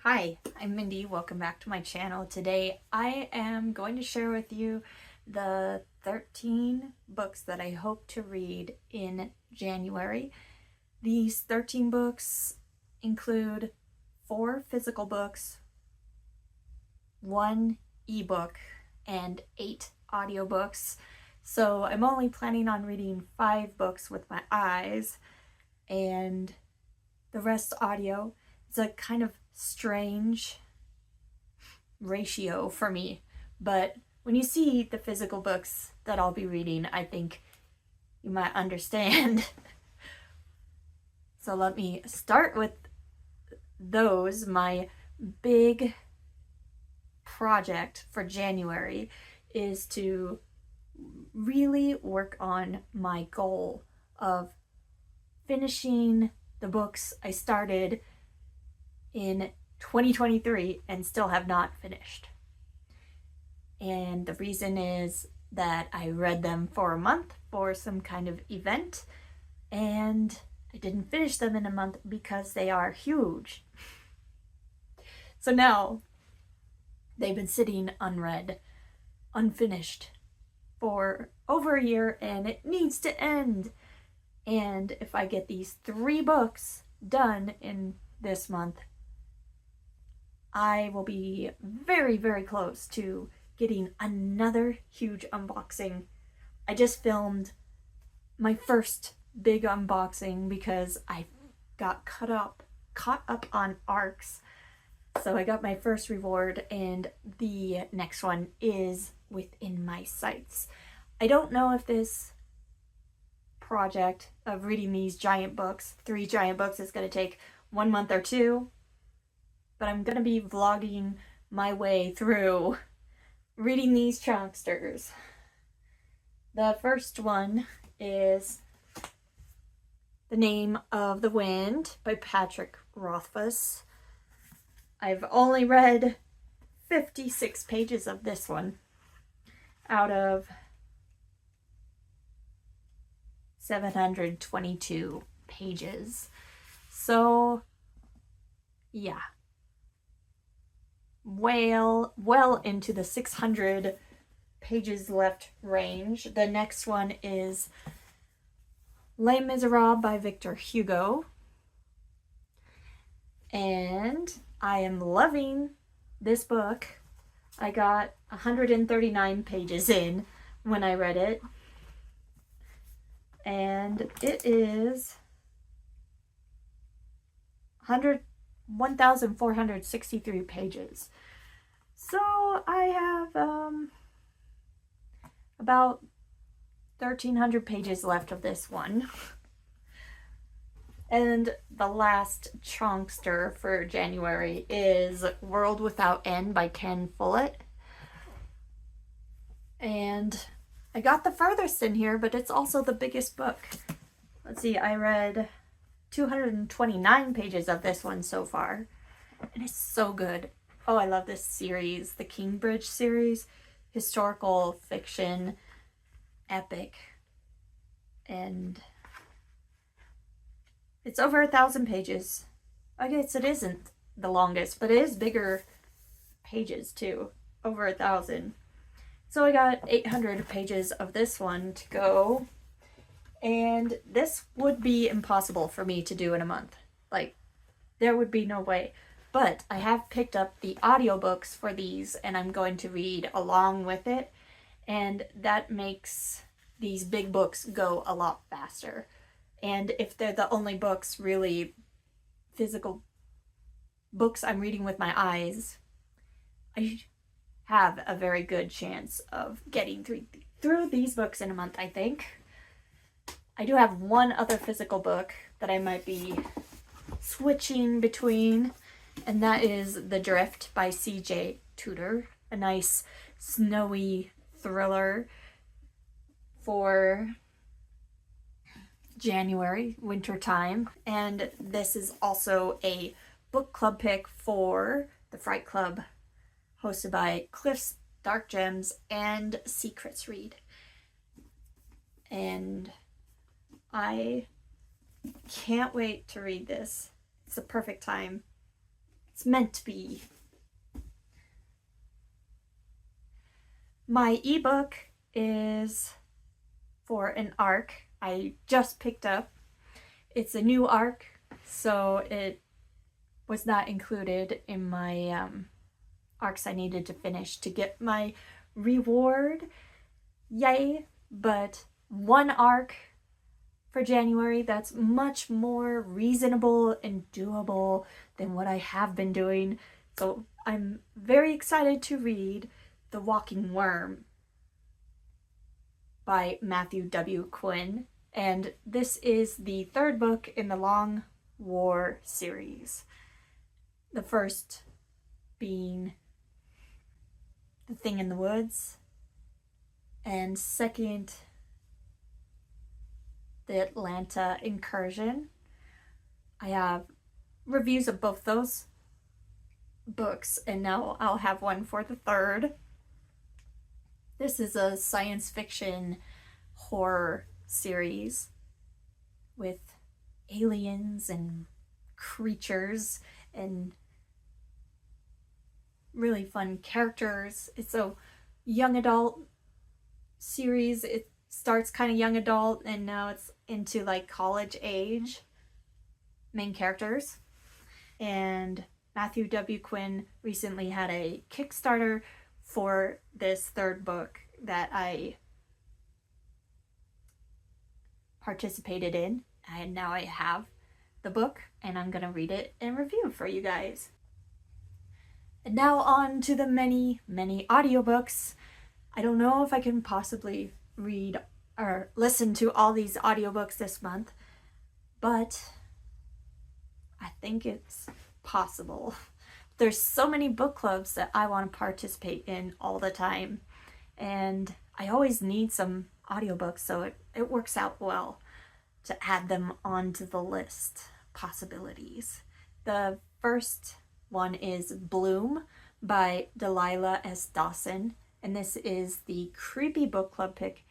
Hi, I'm Mindy. Welcome back to my channel. Today I am going to share with you the 13 books that I hope to read in January. These 13 books include 4 physical books, 1 ebook, and 8 audiobooks. So I'm only planning on reading 5 books with my eyes and the rest audio. It's a kind of strange ratio for me, but when you see the physical books that I'll be reading, I think you might understand. So let me start with those. My big project for January is to really work on my goal of finishing the books I started in 2023 and still have not finished. And the reason is that I read them for a month for some kind of event, and I didn't finish them in a month because they are huge. So now they've been sitting unread, unfinished for over a year, and it needs to end. And if I get these 3 books done in this month, I will be very, very close to getting another huge unboxing. I just filmed my first big unboxing because I got caught up on ARCs. So I got my first reward, and the next one is within my sights. I don't know if this project of reading these giant books, 3 giant books, is going to take 1 month or 2. But I'm going to be vlogging my way through reading these chunksters. The first one is The Name of the Wind by Patrick Rothfuss. I've only read 56 pages of this one out of 722 pages. So, yeah. Well into the 600 pages left range. The next one is Les Miserables by Victor Hugo. And I am loving this book. I got 139 pages in when I read it. And it is 1,463 pages. So I have about 1,300 pages left of this one. And the last chunkster for January is World Without End by Ken Follett. And I got the furthest in here, but it's also the biggest book. Let's see, I read 229 pages of this one so far, and it's so good. Oh, I love this series, the Kingbridge series, historical fiction, epic, and it's over 1,000 pages. I guess it isn't the longest, but it is bigger pages too, over 1,000. So I got 800 pages of this one to go. And this would be impossible for me to do in a month. Like, there would be no way. But I have picked up the audiobooks for these, and I'm going to read along with it. And that makes these big books go a lot faster. And if they're the only books, really physical books I'm reading with my eyes, I have a very good chance of getting through these books in a month, I think. I do have one other physical book that I might be switching between, and that is The Drift by C.J. Tudor, a nice snowy thriller for January, winter time. And this is also a book club pick for the Fright Club, hosted by Cliff's Dark Gems and Secrets Read. And I can't wait to read this. It's the perfect time It's meant to be. My ebook is for an arc I just picked up. It's a new arc, so it was not included in my arcs I needed to finish to get my reward. Yay! But one arc for January that's much more reasonable and doable than what I have been doing. So I'm very excited to read The Walking Worm by Matthew W. Quinn. And this is the third book in the Long War series. The first being The Thing in the Woods, and second, The Atlanta Incursion. I have reviews of both those books, and now I'll have one for the third. This is a science fiction horror series with aliens and creatures and really fun characters. It's a young adult series. It starts kind of young adult and now it's into like college age main characters. And Matthew W. Quinn recently had a Kickstarter for this third book that I participated in, and now I have the book and I'm gonna read it and review for you guys. And now on to the many audiobooks. I don't know if I can possibly read or listen to all these audiobooks this month, but I think it's possible. There's so many book clubs that I want to participate in all the time, and I always need some audiobooks, so it works out well to add them onto the list possibilities. The first one is Bloom by Delilah S. Dawson, and this is the creepy book club pick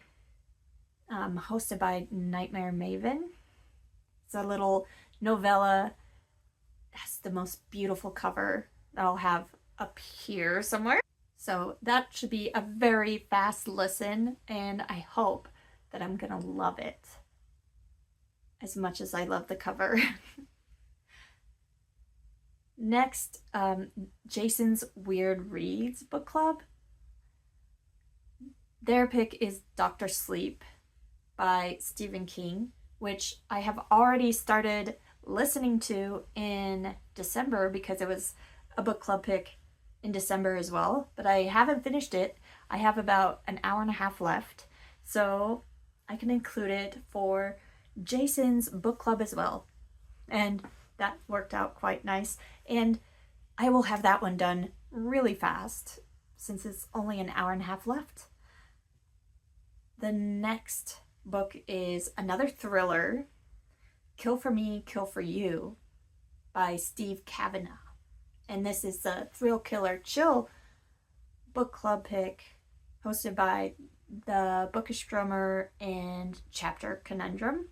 hosted by Nightmare Maven. It's a little novella. It has the most beautiful cover that I'll have up here somewhere. So that should be a very fast listen, and I hope that I'm gonna love it as much as I love the cover. Next, Jason's Weird Reads book club. Their pick is Dr. Sleep by Stephen King, which I have already started listening to in December because it was a book club pick in December as well, but I haven't finished it. I have about an hour and a half left, so I can include it for Jason's book club as well. And that worked out quite nice, and I will have that one done really fast since it's only an hour and a half left. The next book is another thriller, Kill for Me, Kill for You by Steve Kavanaugh. And this is the Thrill Killer Chill book club pick hosted by the Bookish Drummer and Chapter Conundrum.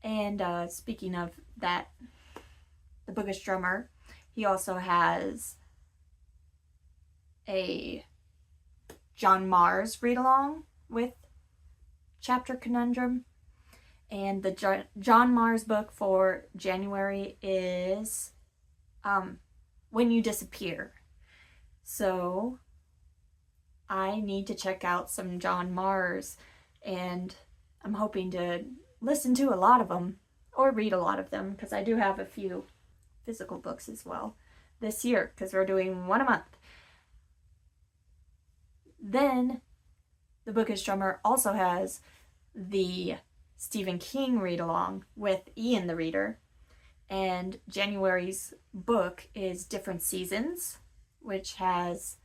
And speaking of that, the Bookish Drummer, he also has a John Mars read-along with Chapter Conundrum. And the John Mars book for January is When You Disappear. So I need to check out some John Mars, and I'm hoping to listen to a lot of them or read a lot of them because I do have a few physical books as well this year because we're doing one a month. Then the Bookish Drummer also has the Stephen King read-along with Ian the Reader, and January's book is Different Seasons, which has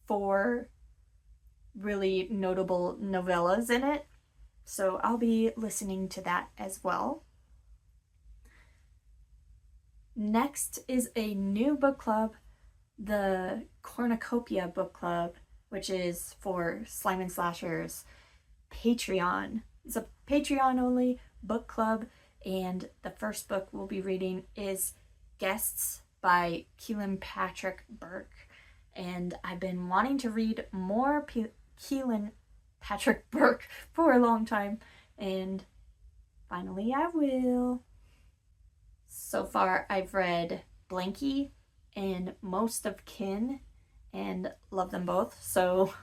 4 really notable novellas in it, so I'll be listening to that as well. Next is a new book club, the Cornucopia book club, which is for Slime and Slashers Patreon. It's a Patreon only book club, And the first book we'll be reading is Guests by Keelan Patrick Burke. And I've been wanting to read more Keelan Patrick Burke for a long time, and finally I will. So far I've read Blanky and most of Kin and love them both, so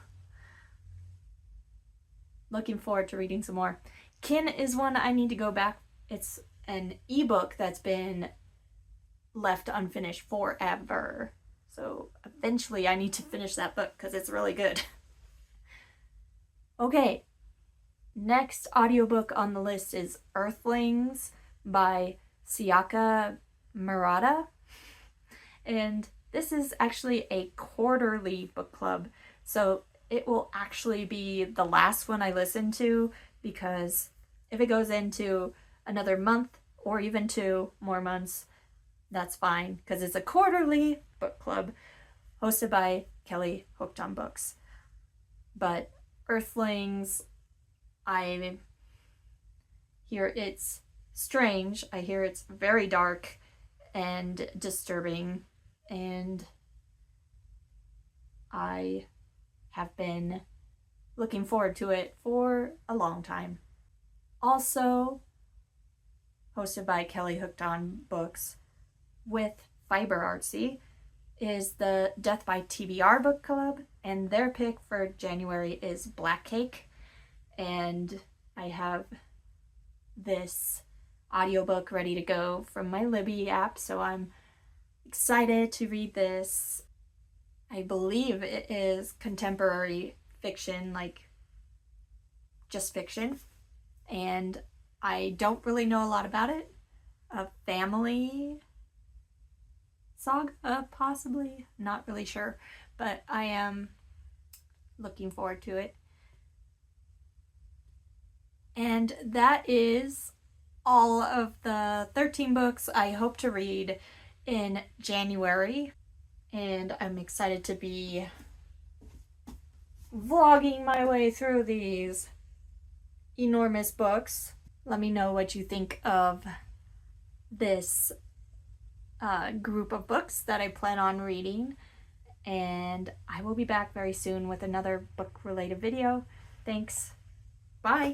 looking forward to reading some more. Kin is one I need to go back. It's an ebook that's been left unfinished forever. So eventually I need to finish that book because it's really good. Okay, next audiobook on the list is Earthlings by Sayaka Murata. And this is actually a quarterly book club. So it will actually be the last one I listen to, because if it goes into another month or even 2 more months, that's fine, because it's a quarterly book club hosted by Kelly Hooked on Books. But Earthlings, I hear it's strange. I hear it's very dark and disturbing, and I have been looking forward to it for a long time. Also hosted by Kelly Hooked on Books with Fiber Artsy is the Death by TBR book club, and their pick for January is Black Cake. And I have this audiobook ready to go from my Libby app, so I'm excited to read this. I believe it is contemporary fiction, like just fiction, and I don't really know a lot about it. A family saga, possibly, not really sure, but I am looking forward to it. And that is all of the 13 books I hope to read in January, and I'm excited to be vlogging my way through these enormous books. Let me know what you think of this group of books that I plan on reading, and I will be back very soon with another book related video. Thanks. Bye.